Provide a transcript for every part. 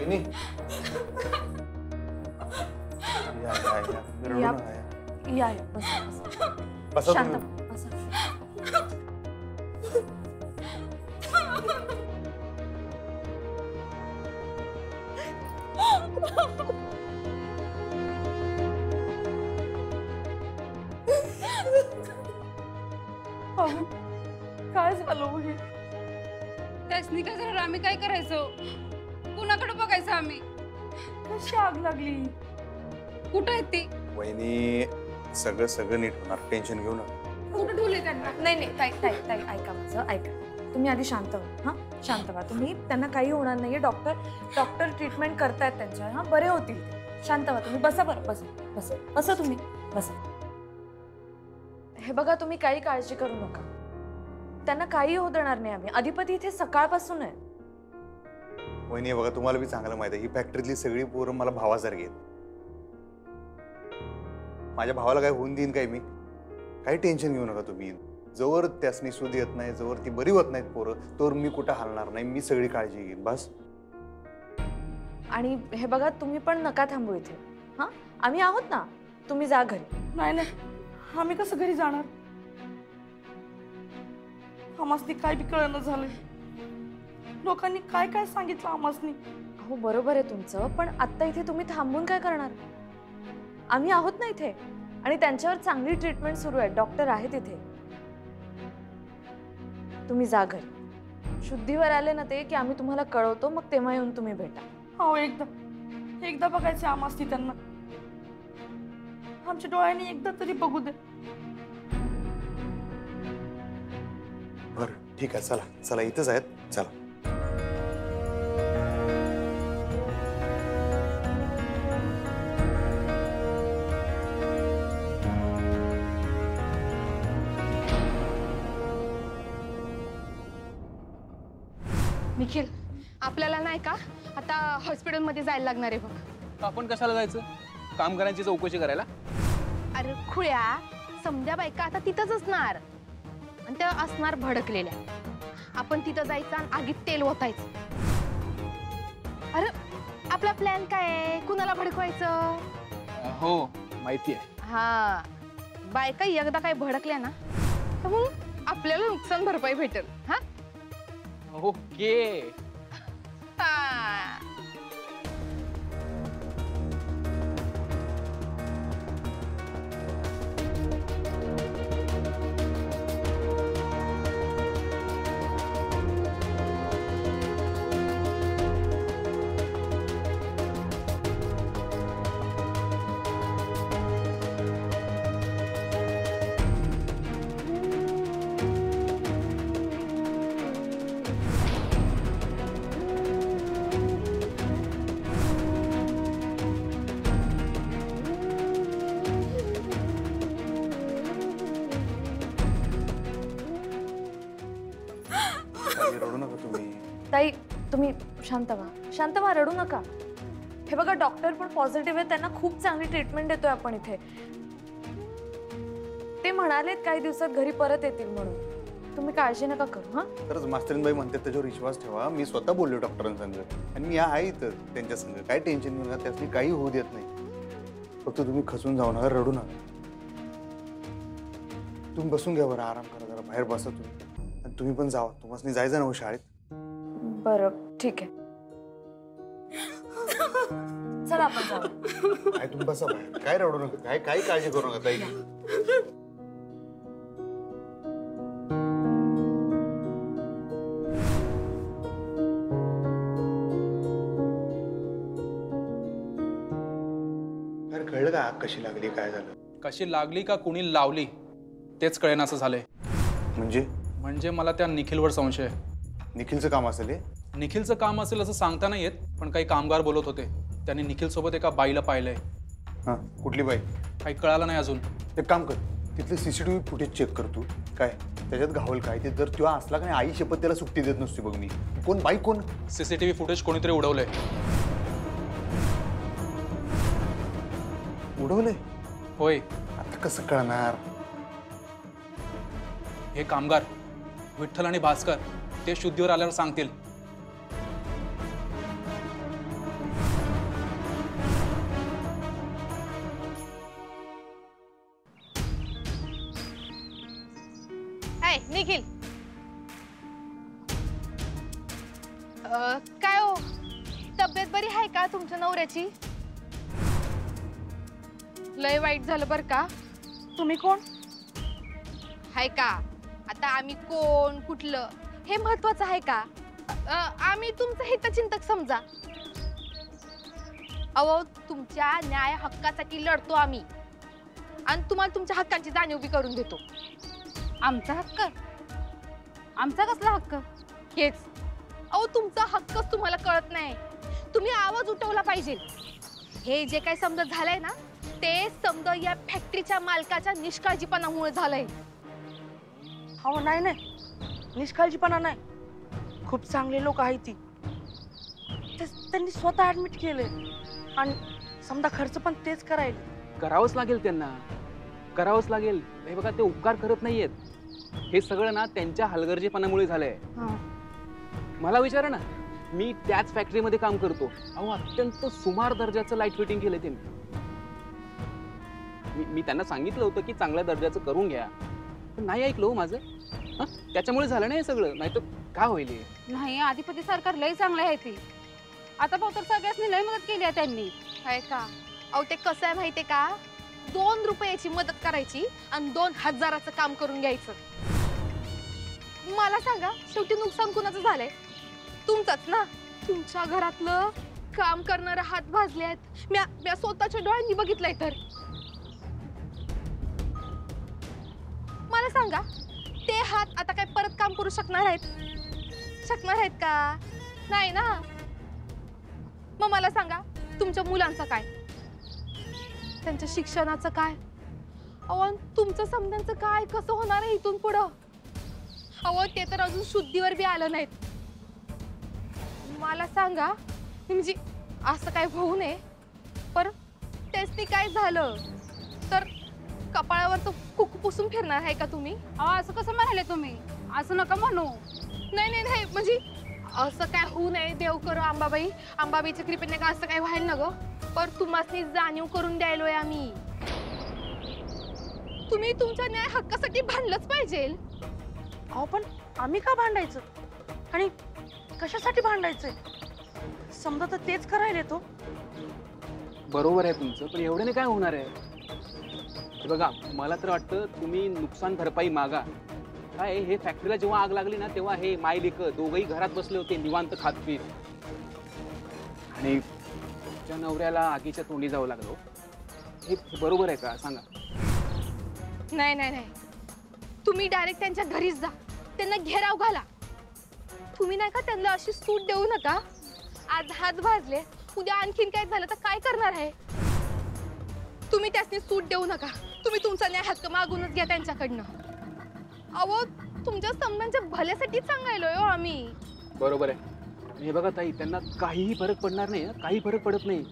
वहिनी या या या रडू नका या. या बसा बसा शांत तुम्ही. बसा. काय झालं हे? त्यासनी काय झालं आम्ही काय करायचो? कुणाकडे बघायचं आम्ही? कशी आग लागली? कुठं आहेत ती? वहिनी सगळं नीट होणार, टेन्शन घेऊ नका. कुठं ठेवले त्यांना? नाही ताई ताई ताई ऐका माझं ऐका. तुम्ही आधी शांत व्हा. हां शांत व्हा तुम्ही. त्यांना काही होणार नाहीये. डॉक्टर ट्रीटमेंट करतायत त्यांच्या. हां बरे होतील ते. शांत व्हा तुम्ही. बसा बरं बसा तुम्ही बसा. हे बघा तुम्ही काही काळजी करू नका. त्यांना काही होऊ देणार नाही आम्ही. अधिपती इथे सकाळपासून आहे. वहिनी बघा तुम्हाला बी चांगलं माहिती आहे ही फॅक्टरीतली सगळी पोरं मला भावासारखी आहेत. माझ्या भावाला काय होऊन देईन काय मी? काही टेन्शन घेऊ नका तुम्ही. जोवर त्यासनी सूद येत नाही, जोवर ती बरी होत नाहीत पोरं, तोवर मी कुठं हलणार नाही. मी सगळी काळजी घेईन बस. आणि हे बघा तुम्ही पण नका थांबू इथे. हां आम्ही आहोत ना. तुम्ही जा घरी. नाही आम्ही कसं घरी जाणार? आमासनी काय बी कळणं झालंय. लोकांनी काय काय सांगितलं आमासनी. हो बरोबर आहे तुमचं. पण आत्ता इथे तुम्ही थांबून काय करणार? आम्ही आहोत ना इथे. आणि त्यांच्यावर चांगली ट्रीटमेंट सुरू आहे. डॉक्टर आहेत इथे. तुम्ही जा घरी. शुद्धीवर आले ना ते की आम्ही तुम्हाला कळवतो. मग तेव्हा येऊन तुम्ही भेटा. हो एकदा बघायचे आमासनी त्यांना. आमच्या डोळ्यांनी एकदा तरी बघू दे. बरं ठीक आहे चला इथंच आहेत चला. निखिल आपल्याला नाही का आता हॉस्पिटलमध्ये जायला लागणार आहे बघ. आपण कशाला जायचं? कामगारांची चौकशी करायला? अरे खुळ्या समजा बायका आता तिथंच असणार आणि त्या असणार भडकलेल्या. आपण तिथं जायचं आणि आगीत तेल ओतायचं. अरे आपला प्लॅन काय आहे? कुणाला भडकवायचं? हो माहिती आहे. हा बायका एकदा काय भडकल्या ना तर मग आपल्याला नुकसान भरपाई भेटेल. हा ओके. हा रडू नका तुम्ही. ताई तुम्ही शांत व्हा रडू नका. हे बघा डॉक्टर पण पॉझिटिव्ह आहे. त्यांना खूप चांगली ट्रीटमेंट देतोय आपण इथे. ते म्हणालेत काही दिवसात घरी परत येतील म्हणून. तुम्ही काळजी नका करू. हां तरच मास्तरीनबाई म्हणतात त्याच्यावर विश्वास ठेवा. मी स्वतः बोललो डॉक्टरांसंग आणि मी आहे इथं त्यांच्या संग. काय टेन्शन घेऊ नका. त्यासनी काही होऊ देत नाही. फक्त तुम्ही खचून जाऊ नका, रडू नका. तुम्ही बसून घ्या बरं, आराम करा जरा. बाहेर बसा तुम्ही. आणि तुम्ही पण जावा. तुम्हाला जायचं ना हो शाळेत. बरं ठीक आहे. चला आपण जाऊ. काय तुम्ही बसा बाहेर. काय रडू नका. काही काळजी करू नका ताई. कळलं का आग कशी लागली, काय झालं? कशी लागली का कुणी लावली तेच कळेना असं झालंय. म्हणजे मला त्या निखिलवर संशय आहे. निखिलचं काम असेल हे? निखिलचं काम असेल असं सांगता नाही येत. पण काही कामगार बोलत होते त्यांनी निखिल सोबत एका बाईला पाहिलंय. हां कुठली बाई? काही कळालं नाही अजून. एक काम कर, तिथले CCTV फुटेज चेक कर तू. काय त्याच्यात घावल काय ते. जर तुला असला का नाही आई शपथ त्याला सुट्टी देत नसते बघ मी. कोण बाई कोण? CCTV फुटेज कोणीतरी उडवलंय. उडवलंय? होय. आता कसं कळणार? हे कामगार विठ्ठल आणि भास्कर ते शुद्धीवर आल्यावर सांगतील. हाय निखिल. काय हो, तब्येत बरी आहे का तुमच्या नवऱ्याची? लय वाईट झालं बर का. तुम्ही कोण? हाय का आता आम्ही कोण कुठलं हे महत्वाचं आहे का? आम्ही तुमचं हितचिंतक समजा. अहो तुमच्या न्याय हक्कासाठी लढतो आम्ही आणि तुम्हाला तुमच्या हक्कांची जाणीव बी करून देतो. आमचा हक्क? आमचा कसला हक्क? हेच अहो तुमचा हक्कच तुम्हाला कळत नाही. तुम्ही आवाज उठवला पाहिजे. हे जे काही समजा झालंय ना ते समजा या फॅक्टरीच्या मालकाच्या निष्काळजीपणामुळे झालंय. हो नाही नाही, निष्काळजीपणा नाही. खूप चांगले लोक आहेत ती. त्यांनी स्वतः ऍडमिट केले आणि समजा खर्च पण तेच करायला. करावंच लागेल त्यांना, करावंच लागेल. हे बघा ते उपकार करत नाहीयेत. हे सगळं ना त्यांच्या हलगर्जीपणामुळे झालंय. मला विचारा ना, मी त्याच फॅक्टरीमध्ये काम करतो. अहो अत्यंत सुमार दर्जाचं लाईट फिटिंग केलं त्यांनी. मी त्यांना सांगितलं होतं की चांगल्या दर्जाचं करून घ्या, पण नाही ऐकलं हो माझं. त्याच्यामुळे झालं नाही सगळं, नाही तर काय होईल. नाही, अधिपती सरकार लय चांगलं आहे ती. आता भाऊ तर सगळ्यांनी लय मदत केली आहे त्यांनी. काय का अहो ते कसं आहे माहितीये का, 2 रुपयाची मदत करायची आणि 2000चं काम करून घ्यायचं. मला सांगा शेवटी नुकसान कुणाचं झालंय? तुमचंच ना. तुमच्या घरातलं काम करणारे हात भाजले आहेत. मी स्वतःच्या डोळ्यांनी बघितलंय. तर मला सांगा ते हात आता काय परत काम करू शकणार आहेत का? नाही ना. मग मला सांगा तुमच्या मुलांचं काय, त्यांच्या शिक्षणाचं काय, अहो तुमचं समजांचं काय कसं होणार आहे इथून पुढं? अहो ते तर अजून शुद्धीवर बी आलं नाहीत. मला सांगा म्हणजे असं काय होऊ नये, पर त्यासनी काय झालं तर कपाळावर कुकू पुसून फिरणार आहे का तुम्ही? असं कसं म्हणाले तुम्ही? असं नका म्हणू. नाही म्हणजे असं काय होऊ नये देव करो अंबाबाई. अंबाबाईच्या कृपेने का असं काय व्हायला नको. पर तुम्हाला जाणीव करून द्यायलोय आम्ही. तुम्ही तुमच्या न्याय हक्कासाठी भांडलंच पाहिजे. अहो पण आम्ही का भांडायचं आणि कशासाठी भांडायचंय? समजा तर तेच करायला तो. बरोबर आहे तुमचं, पण एवढ्याने काय होणार आहे? हे बघा मला तर वाटतं तुम्ही नुकसान भरपाई मागा. काय हे फॅक्टरीला जेव्हा आग लागली ना तेव्हा हे माय लेक दोघंही घरात बसले होते निवांत खात पीत, आणि तुमच्या नवऱ्याला आगीच्या तोंडी जावं लागलो. हे बरोबर आहे का सांगा? नाही तुम्ही डायरेक्ट त्यांच्या घरीच जा, त्यांना घेराव घाला. तुम्ही नाही का त्यांना अशी सूट देऊ नका. आज हात भाजले, उद्या आणखीन काय झालं तर काय करणार आहे? तुम्ही त्यासनी सूट देऊ नका. तुम्ही तुमचा न्याय हक्क मागूनच घ्या त्यांच्याकडनं. अहो तुमच्या समजांच्या भल्यासाठी सांगायलोय हो आम्ही. बरोबर आहे. हे बघा ताई, त्यांना काहीही फरक पडणार नाही. काही फरक पडत नाही.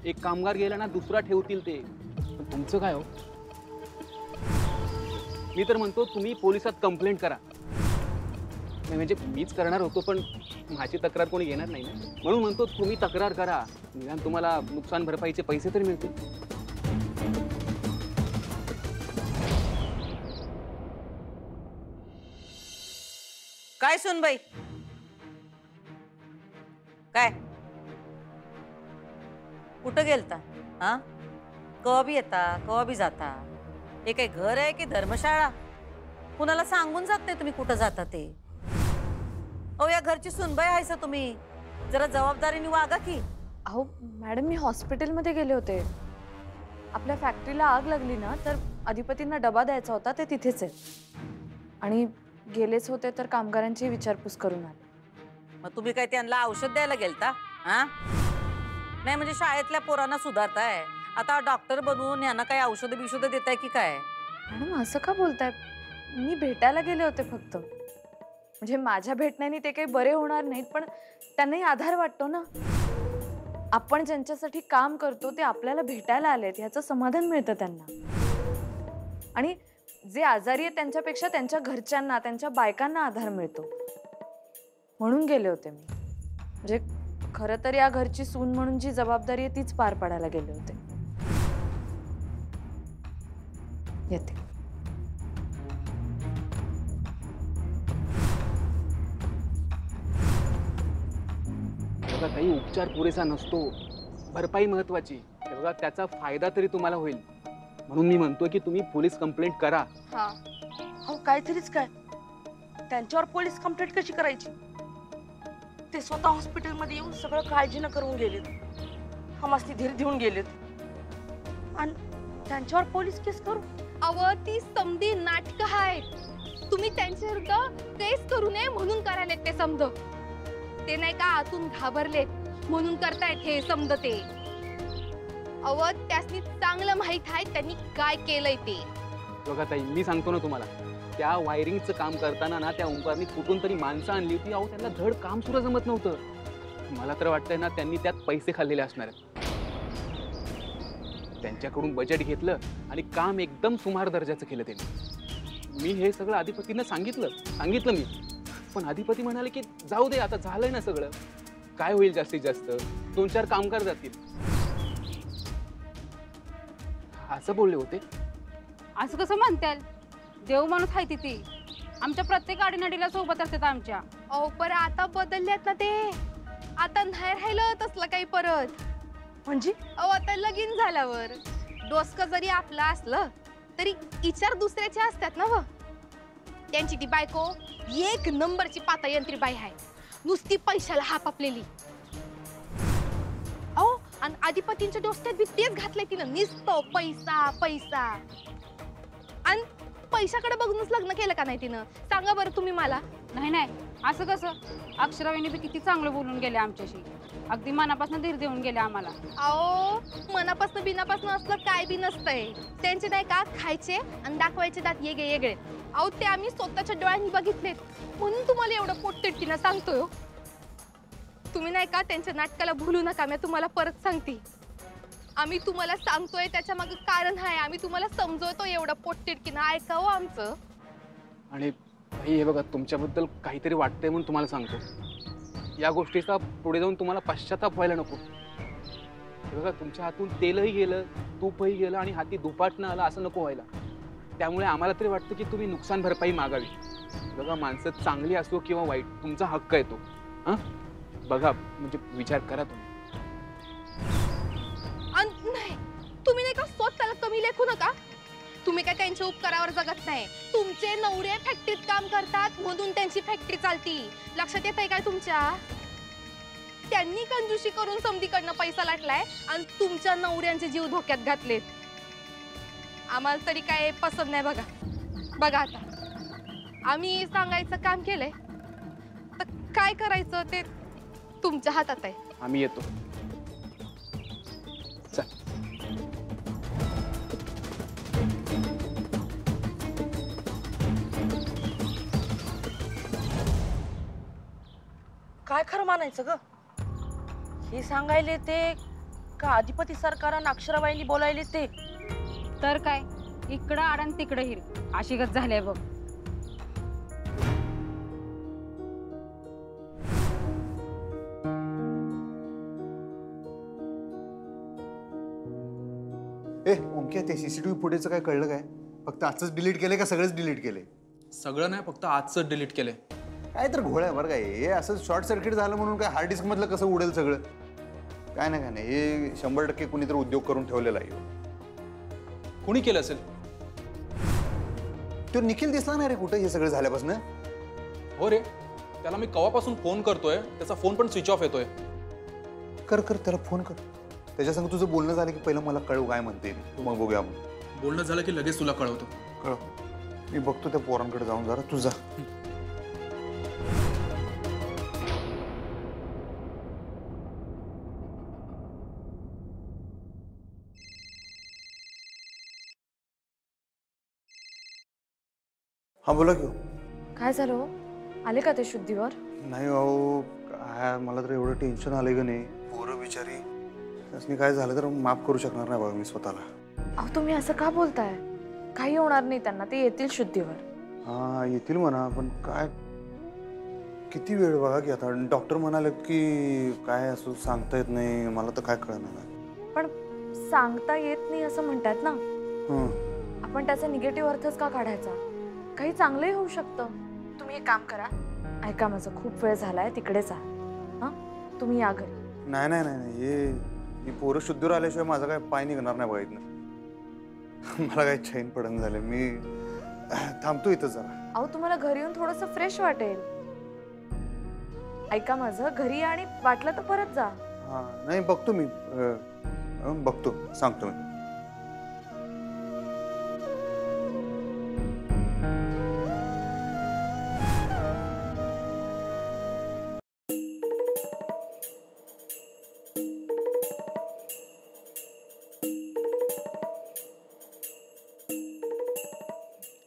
एक कामगार गेला ना दुसरा ठेवतील ते. पण तुमचं काय हो? मी तर म्हणतो तुम्ही पोलिसात कंप्लेंट करा. नाही म्हणजे मीच करणार होतो पण माझी तक्रार कोणी घेणार नाही ना, म्हणून म्हणतो तुम्ही तक्रार करा. निदान तुम्हाला नुकसान भरपाईचे पैसे तरी मिळतील. काय सुनबाई, काय कुठं गेलता? हा कवा बी येता कवा बी जाता. हे काय घर आहे की धर्मशाळा? कुणाला सांगून जात नाही तुम्ही कुठं जाता ते. अहो या घरची सुनबाई आहेसा तुम्ही, जरा जबाबदारीने वागा की. अहो मॅडम मी हॉस्पिटलमध्ये गेले होते. आपल्या फॅक्टरीला आग लागली ना तर अधिपतींना डबा द्यायचा होता, ते तिथेच आहेत. आणि गेलेच होते तर कामगारांची विचारपूस करून आले. मग तुम्ही काय त्यांना औषध द्यायला गेलता? हा नाही म्हणजे शाळेतल्या पोरांना सुधारताय, आता डॉक्टर बनवून यांना काय औषध बिषध देताय की काय? मॅडम असं का बोलताय? मी भेटायला गेले होते फक्त. म्हणजे माझ्या भेटण्याने ते काही बरे होणार नाहीत, पण त्यांनाही आधार वाटतो ना. आपण ज्यांच्यासाठी काम करतो ते आपल्याला भेटायला आलेत ह्याचं समाधान मिळतं त्यांना. आणि जे आजारी आहेत त्यांच्यापेक्षा त्यांच्या घरच्यांना, त्यांच्या बायकांना आधार मिळतो, म्हणून गेले होते मी. म्हणजे खरं तर या घरची सून म्हणून जी जबाबदारी आहे तीच पार पाडायला गेले होते. येते. बघा ताई, उपचार पुरेसा नसतो, भरपाई महत्वाची. हे बघा, त्याचा फायदा तरी तुम्हाला होईल म्हणून मी म्हणतोय की तुम्ही पोलीस कंप्लेंट करा. हा हो काहीतरीच काय, त्यांच्यावर पोलीस कंप्लेंट कशी करायची? ते स्वतः हॉस्पिटलमध्ये येऊन सगळं काळजीनं करून गेलेत, आम्हाला धीर देऊन गेलेत, आणि त्यांच्यावर पोलीस केस करू? अव ती समधी नाटक आहेत. तुम्ही त्यांच्या विरुद्ध केस करू नये म्हणून करायलेत ते समज. ते नाही का आतून घाबरलेत म्हणून करतायत हे समज. ते अव त्यासनी चांगलं माहित आहे त्यांनी काय केलंय ते. बघा ताई, मी सांगतो ना तुम्हाला, त्या वायरिंगचं काम करताना ना त्या ओंकारनी कुठून तरी माणसं आणली होती. अहो, त्यांना धड काम सुद्धा जमत नव्हतं. मला तर वाटतंय ना त्यांनी त्यात पैसे खाल्लेले असणार आहेत. त्यांच्याकडून बजेट घेतलं आणि काम एकदम सुमार दर्जाचं केलं त्यांनी. मी हे सगळं अधिपतींना सांगितलं मी, पण अधिपती म्हणाले की जाऊ दे, आता झालंय ना सगळं, काय होईल जास्तीत जास्त 2-4 कामगार जातील, असं बोलले होते. असं कसं म्हणताल? देव माणूस आहे तिथे, आमच्या प्रत्येक आडीनडीला सोबत असतात आमच्या. अहो पर आता बदलल्यात ना ते, आता नाही राहिलं तसलं काही परत. म्हणजे अहो आता लगीन झाल्यावर डोसकं जरी आपलं असलं तरी विचार दुसऱ्याचे असतात ना. व त्यांची ती बायको एक नंबरची पातायंत्री बाई आहे, नुसती पैशाला हाप आपलेली. अहो आणि अधिपतींच्या डोसक्यात बी तेच घातलंय तिनं, नुसतं पैसा पैसा. आणि पैशाकडे बघूनच लग्न केलं का नाही तिनं? सांगा बरं तुम्ही मला. नाही नाही, असं कसं? अक्षराबाईने बी किती चांगलं बोलून गेले आमच्याशी, अगदी मनापासून धीर देऊन गेले आम्हाला. अहो मनापासून बिनापासून असलं काय बी नसतंय. त्यांचे नाही का खायचे आणि दाखवायचे दात येगळे. अहो ते आम्ही स्वतःच्या डोळ्यांनी बघितलेत म्हणून तुम्हाला एवढं पोटतिडकीनं सांगतोय. तुम्ही नाही का त्यांच्या नाटकाला भूलू नका. मी तुम्हाला परत सांगते, आम्ही तुम्हाला सांगतोय त्याच्या मागे कारण आहे. आम्ही तुम्हाला समजवतो एवढं पोटतिडकीनं, ऐकावं आमचं. आणि हे बघा, तुमच्याबद्दल काहीतरी वाटतंय म्हणून तुम्हाला सांगतो, या गोष्टीचा पुढे जाऊन तुम्हाला पश्चाताप व्हायला नको. हे बघा, तुमच्या हातून तेलही गेलं, तूपही गेलं आणि हाती दुपाटणं आलं असं नको व्हायला. त्यामुळे आम्हाला तरी वाटतं की तुम्ही नुकसान भरपाई मागावी. बघा, माणसं चांगली असो किंवा वाईट, तुमचा हक्क आहे तो. हां बघा, म्हणजे विचार करा तुम्ही. नाही, तुम्ही नाही का स्वतःला कमी लेखू नका. तुम्ही काय त्यांच्या उपकारावर जगत नाही. तुमचे नवरे फॅक्टरीत काम करतात म्हणून त्यांची फॅक्टरी चालती. लक्षात येत आहे काय तुमच्या? त्यांनी कंजूशी करून समधीकडनं पैसा लाटलाय आणि तुमच्या नवऱ्यांचे जीव धोक्यात घातलेत. आम्हाला तरी काय पसंत नाही. बघा आता आम्ही सांगायचं काम केलंय, तर काय करायचं ते तुमच्या हातात आहे. आम्ही येतो. चल. काय खरं मानायचं ग? हे सांगायले ते का अधिपती सरकारानं अक्षराबाईंनी बोलायले ते? तर काय, इकडं आड आणि तिकडं हिर अशी गत झाली बघ. ओंक्या, ते सीसीटीव्ही फुटेजचं काय कळलं काय? फक्त आजच डिलीट केलंय का सगळंच डिलीट केलंय? सगळं नाही, फक्त आजचं डिलीट केलंय. काय तर घोळ आहे बरं काय. हे असं शॉर्ट सर्किट झालं म्हणून काय हार्ड डिस्क मधलं कसं उडेल सगळं? काय नाही, हे 100% कुणीतरी उद्योग करून ठेवलेला आहे. कुणी केलं असेल? तो निखिल दिसला नाही रे कुठं हे सगळं झाल्यापासून. हो रे, त्याला मी कवापासून फोन करतोय, त्याचा फोन पण स्विच ऑफ येतोय. कर त्याला फोन कर. त्याच्या संग तुझं बोलणं झालं की पहिलं मला कळव काय म्हणते, तू मग बघूया. बोलणं झालं की लगेच तुला कळवतो. कळव. मी बघतो त्या पोरांकडे जाऊन जरा. तुझा हा बोला की. काय झालं हो? आले का ते शुद्धीवर? नाही अहो, काय मला तर एवढं टेन्शन आलंय का नाही. पोरं बिचारी, त्यासनी काय झालं तर माफ करू शकणार नाही बघा मी स्वतःला. अहो तुम्ही असं का बोलताय? काही होणार नाही त्यांना, ते येतील शुद्धीवर. हा येतील म्हणा, पण काय किती वेळ बघा की. आता डॉक्टर म्हणाले की काय असं सांगता येत नाही. मला तर काय कळणार. पण सांगता येत नाही असं म्हणतात ना, आपण त्याचा निगेटिव्ह अर्थच का काढायचा? काही चांगलंही होऊ शकतं. तुम्ही एक काम करा, ऐका, माझं खूप वेळ झालाय, तिकडे जा. हां तुम्ही या घरी. नाही नाही नाही नाही, ही पोरं शुद्धीवर आल्याशिवाय माझा काय पाय निघणार नाही बघा इथनं. मला काही चैन पडन झालं. मी थांबतो इथं जरा. अहो तुम्हाला घरी येऊन थोडंसं फ्रेश वाटेल. ऐका माझं, घरी या आणि वाटलं तर परत जा. हा नाही बघतो मी, बघतो, सांगतो मी.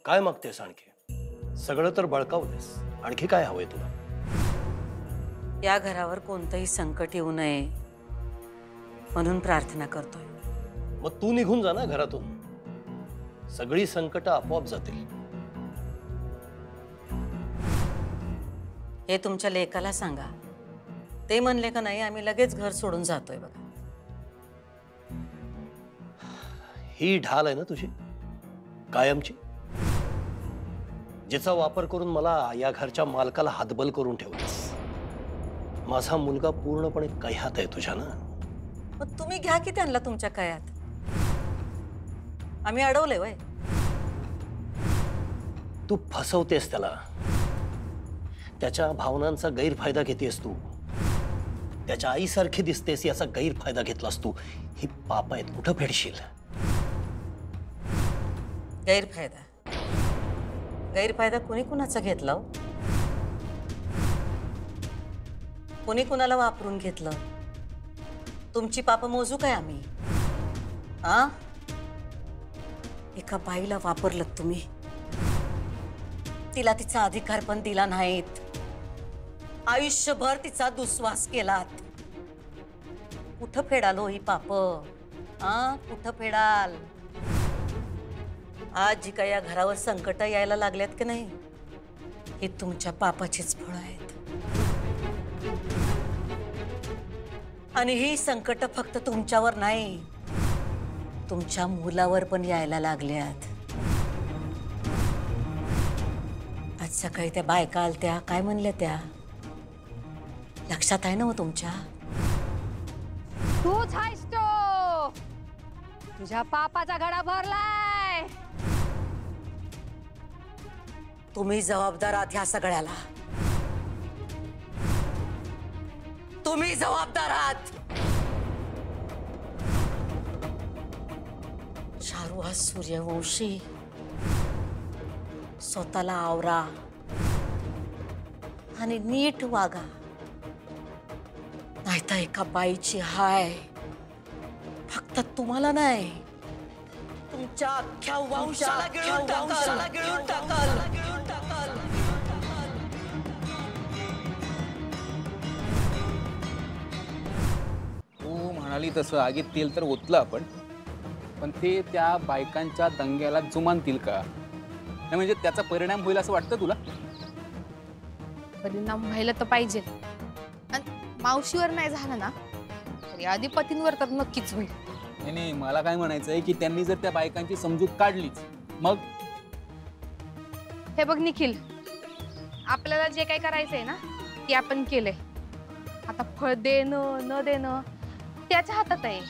काय मागतेस आणखी? सगळं तर बळकावलंस. आणखी काय हवंय तुला? या घरावर कोणतंही संकट येऊ नये म्हणून प्रार्थना करतोय. मग तू निघून जा ना घरातून. सगळी संकट आपोआप जातील. हे तुमच्या लेकाला सांगा. ते म्हणले का नाही आम्ही लगेच घर सोडून जातोय बघा. ही ढाल आहे ना तुझी कायमची, जिचा वापर करून मला या घरच्या मालकाला हातबल करून ठेवलास. माझा मुलगा पूर्णपणे कह्यात आहे तुझ्या ना. मग तुम्ही घ्या की त्यांना तुमच्या कयात. आम्ही अडवले वय. तू फसवतेस त्याला. त्याच्या भावनांचा गैरफायदा घेतेस तू. त्याच्या आईसारखी दिसतेस याचा गैरफायदा घेतलास तू. ही पाप आहेत, कुठं फेडशील? गैरफायदा गैरफायदा कोणी कुणाचा घेतला हो? कोणी कुणाला वापरून घेतलं? तुमची पाप मोजू काय आम्ही? हा, एका बाईला वापरलं तुम्ही. तिला तिचा अधिकार पण दिला नाहीत. आयुष्यभर तिचा दुस्वास केलात. कुठं फेडाल हो ही पाप? हा, कुठं फेडाल? आज जी काय या घरावर संकट यायला लागल्यात की नाही, ही तुमच्या पापाचीच फळं आहेत. आणि ही संकट फक्त तुमच्यावर नाही, तुमच्या मुलावर पण यायला लागल्यात. आज सकाळी त्या बायका आलत्या, काय म्हणल्या त्या? लक्षात आहे ना मग तुमच्या? तूच आहेस तो. तुझ्या पापाचा घडा भरलाय. तुम्ही जबाबदार आहात ह्या सगळ्याला. तुम्ही जबाबदार आहात. शाहरुख हा सूर्यवंशी. स्वतःला आवरा आणि नीट वागा, नाहीतर एका बाईची हाय फक्त तुम्हाला नाही, तुमच्या अख्ख्या वंशाला गिळून टाकाल. तू म्हणाली तसं आगीत तेल तर ओतलं आपण, पण ते त्या बायकांच्या दंग्याला जुमानतील का? नाही म्हणजे त्याचा परिणाम होईल असं वाटतं तुला? परिणाम व्हायला तर पाहिजे. आणि मावशीवर नाही झाला ना तरी अधिपतींवर तर नक्कीच होईल. नाही, मला काय म्हणायचंय की त्यांनी जर त्या बायकांची समजूत काढलीच मग? हे बघ निखिल, आपल्याला जे काही करायचंय ना ते आपण केलंय. आता फळ देणं न देणं त्याच्या हातात आहे.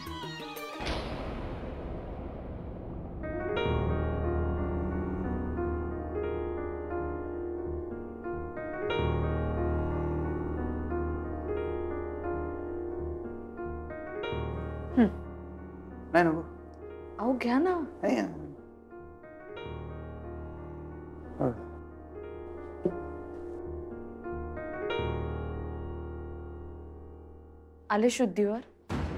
नाही नको. अहो घ्या ना. नाही. आले शुद्धीवर.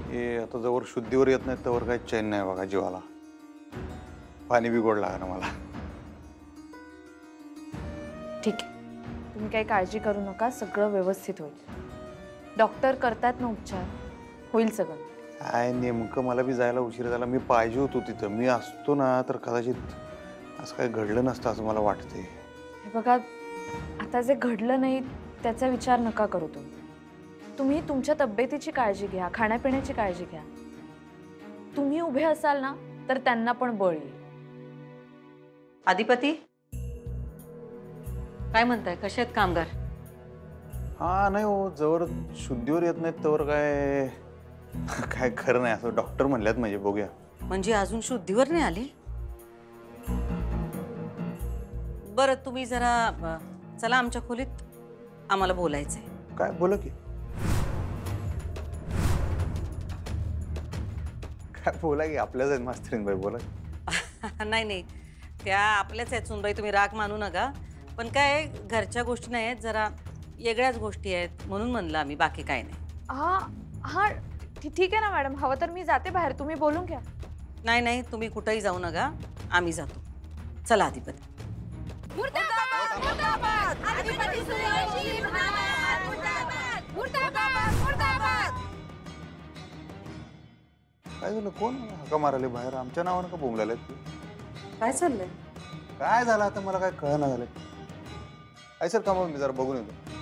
हे आता जवळ शुद्धीवर येत नाही तवर काही चैन नाही बघा जीवाला. पाणी बिघोड लागणार मला. ठीक आहे, तुम्ही काही काळजी करू नका, सगळं व्यवस्थित होईल. डॉक्टर करतात ना उपचार, होईल सगळं. काय नेमकं मला बी जायला उशीर झाला. मी पाहिजे होतो तिथं. मी असतो ना तर कदाचित असं काही घडलं नसतं असं मला वाटतंय. हे बघा, आता जे घडलं नाही त्याचा विचार नका करू तुम्ही. तुम्ही तुमच्या तब्येतीची काळजी घ्या, खाण्यापिण्याची काळजी घ्या. तुम्ही उभे असाल ना तर त्यांना पण बळ येईल. अधिपती काय म्हणताय, कसे आहेत कामगार? हा नाही हो, जवळ शुद्धीवर येत नाहीत तवर काय काय खरं नाही असं डॉक्टर म्हणल्यात म्हणजे बघूया. म्हणजे अजून शुद्धीवर नाही आली? बरं तुम्ही जरा चला आमच्या खोलीत, आम्हाला बोलायचंय. काय बोला की. काय बोला की, आपल्याच आहेत मास्तरीनबाई, बोला की. नाही नाही, त्या आपल्याच आहेत सुनबाई, तुम्ही राग मानू नका. पण काय घरच्या गोष्टी नाही आहेत, जरा वेगळ्याच गोष्टी आहेत म्हणून म्हणलं आम्ही, बाकी काय नाही. हा हा ठीक आहे ना मॅडम, हवं तर मी जाते बाहेर, तुम्ही बोलून घ्या. नाही नाही, तुम्ही कुठंही जाऊ नका, आम्ही जातो. चला अधिपती. काय झालं, कोण हका माराले बाहेर, आमच्या नावानं का बोंबलाले? काय चाललंय? काय झालं आता मला काय कळना झालं. काय सर, का मग मी जरा बघून येतो.